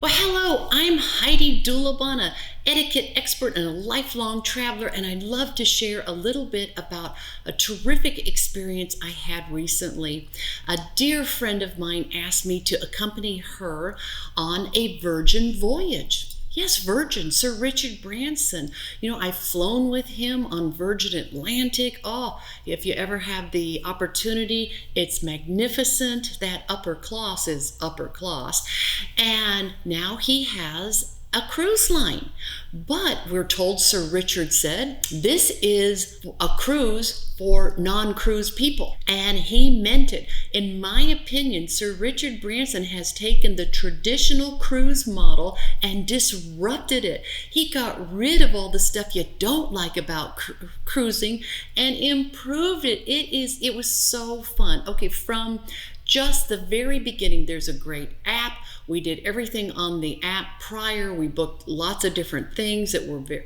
Well, hello, I'm Heidi Dulabana, etiquette expert and a lifelong traveler, and I'd love to share a little bit about a terrific experience I had recently. A dear friend of mine asked me to accompany her on a Virgin Voyage. Yes, Virgin, Sir Richard Branson. I've flown with him on Virgin Atlantic. Oh, if you ever have the opportunity, it's magnificent. That upper class is upper class. And now he has a cruise line. But we're told Sir Richard said, this is a cruise for non-cruise people. And he meant it. In my opinion, Sir Richard Branson has taken the traditional cruise model and disrupted it. He got rid of all the stuff you don't like about cruising and improved it. It was so fun. Okay, from just the very beginning, there's a great app. We did everything on the app prior. We booked lots of different things.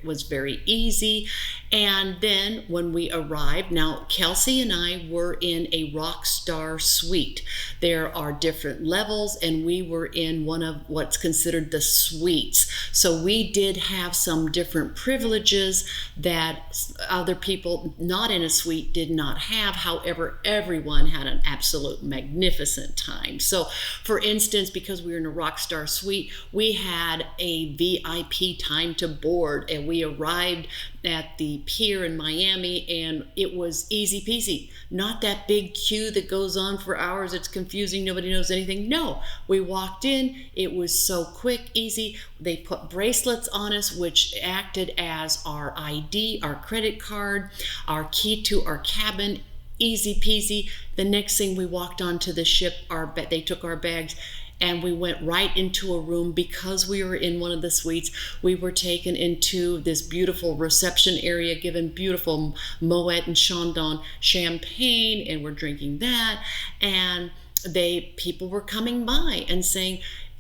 Was very easy. And then when we arrived, now Kelsey and I were in a rock star suite. There are different levels, and we were in one of what's considered the suites. So we did have some different privileges that other people not in a suite did not have. However, everyone had an absolute magnificent time. So for instance, because we were in a rock star suite, we had a VIP time to board, and we arrived at the pier in Miami, and it was easy peasy. Not that big queue that goes on for hours. It's confusing. Nobody knows anything. No, we walked in. It was so quick, easy. They put bracelets on us, which acted as our ID, our credit card, our key to our cabin. Easy peasy. The next thing, we walked onto the ship, they took our bags, and we went right into a room. Because we were in one of the suites, we were taken into this beautiful reception area, given beautiful Moet and Chandon champagne, and we're drinking that. And people were coming by and saying,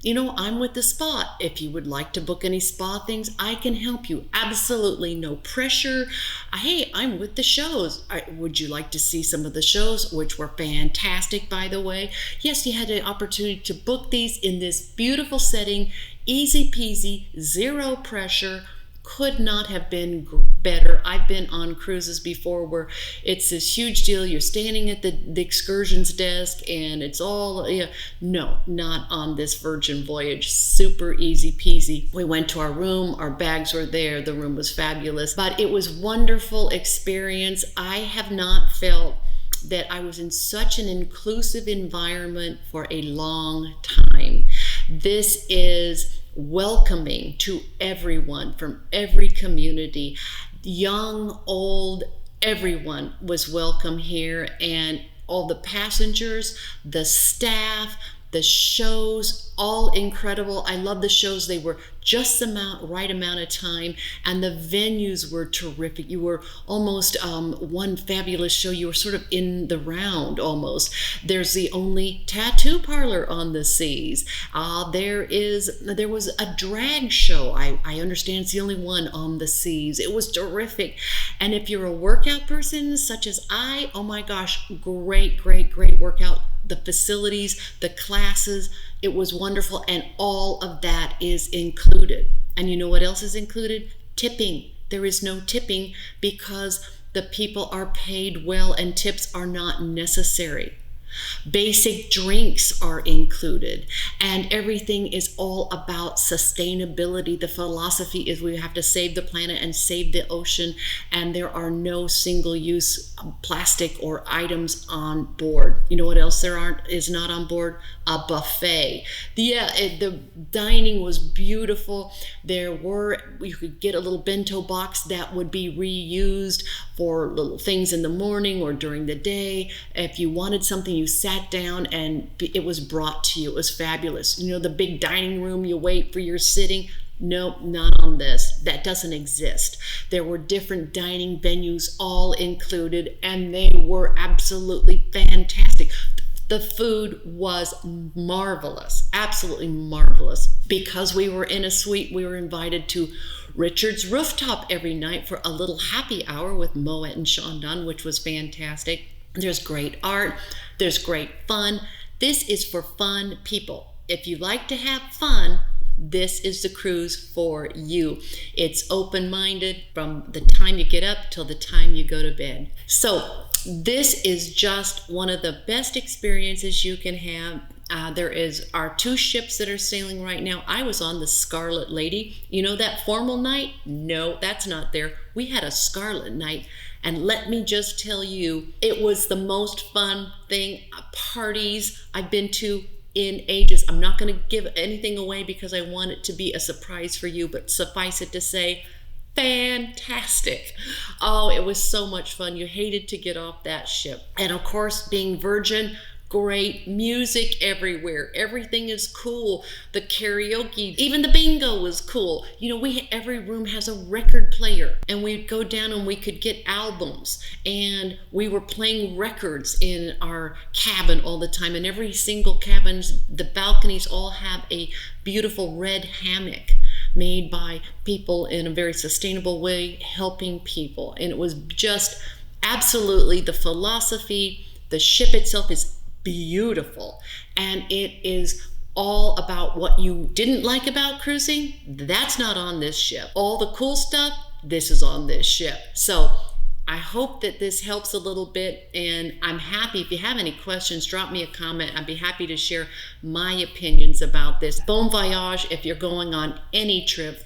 I'm with the spa. If you would like to book any spa things, I can help you. Absolutely no pressure. Hey, I'm with the shows. Would you like to see some of the shows, which were fantastic, by the way? Yes, you had an opportunity to book these in this beautiful setting, easy peasy, zero pressure. Could not have been better. I've been on cruises before where it's this huge deal. You're standing at the excursions desk and it's all, no, not on this Virgin Voyage. Super easy peasy. We went to our room. Our bags were there. The room was fabulous, but it was wonderful experience. I have not felt that I was in such an inclusive environment for a long time. This is welcoming to everyone from every community, young, old, everyone was welcome here. And all the passengers, the staff, the shows, all incredible. I love the shows. They were just the right amount of time, and the venues were terrific. You were almost one fabulous show. You were sort of in the round almost. There's the only tattoo parlor on the seas. There was a drag show. I understand it's the only one on the seas. It was terrific. And if you're a workout person such as I, oh my gosh, great workout. The facilities, the classes, it was wonderful, and all of that is included. And you know what else is included? Tipping. There is no tipping because the people are paid well and tips are not necessary. Basic drinks are included, and everything is all about sustainability. The philosophy is we have to save the planet and save the ocean, and there are no single-use plastic or items on board. You know what else is not on board? A buffet. The dining was beautiful. You could get a little bento box that would be reused for little things in the morning or during the day. If you wanted something, you sat down and it was brought to you. It was fabulous. The big dining room, you wait for your sitting. Nope, not on this. That doesn't exist. There were different dining venues all included, and they were absolutely fantastic. The food was marvelous, absolutely marvelous. Because we were in a suite, we were invited to Richard's rooftop every night for a little happy hour with Moet and Chandon, which was fantastic. There's great art. There's great fun. This is for fun people. If you like to have fun, this is the cruise for you. It's open-minded from the time you get up till the time you go to bed. So this is just one of the best experiences you can have. There are 2 ships that are sailing right now. I was on the Scarlet lady. You know that formal night? No, that's not there. We had a Scarlet night. And let me just tell you, it was the most fun thing, parties I've been to in ages. I'm not going to give anything away because I want it to be a surprise for you, but suffice it to say, fantastic. Oh, it was so much fun. You hated to get off that ship. And of course, being Virgin, great music everywhere. Everything is cool. The karaoke, even the bingo was cool. You know, every room has a record player, and we'd go down and we could get albums, and we were playing records in our cabin all the time. And every single cabin, the balconies all have a beautiful red hammock made by people in a very sustainable way, helping people. And it was just absolutely the philosophy. The ship itself is beautiful, and it is all about what you didn't like about cruising. That's not on this ship. All the cool stuff, this is on this ship. So I hope that this helps a little bit, and I'm happy. If you have any questions, drop me a comment. I'd be happy to share my opinions about this. Bon voyage if you're going on any trip.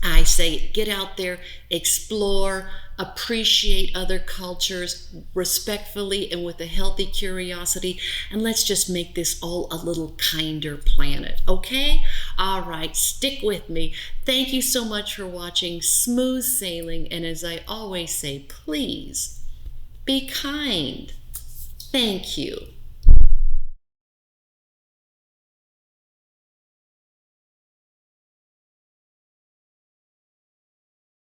I say get out there, explore, appreciate other cultures respectfully and with a healthy curiosity, and let's just make this all a little kinder planet, okay? All right, stick with me. Thank you so much for watching. Smooth sailing, and as I always say, please be kind. Thank you.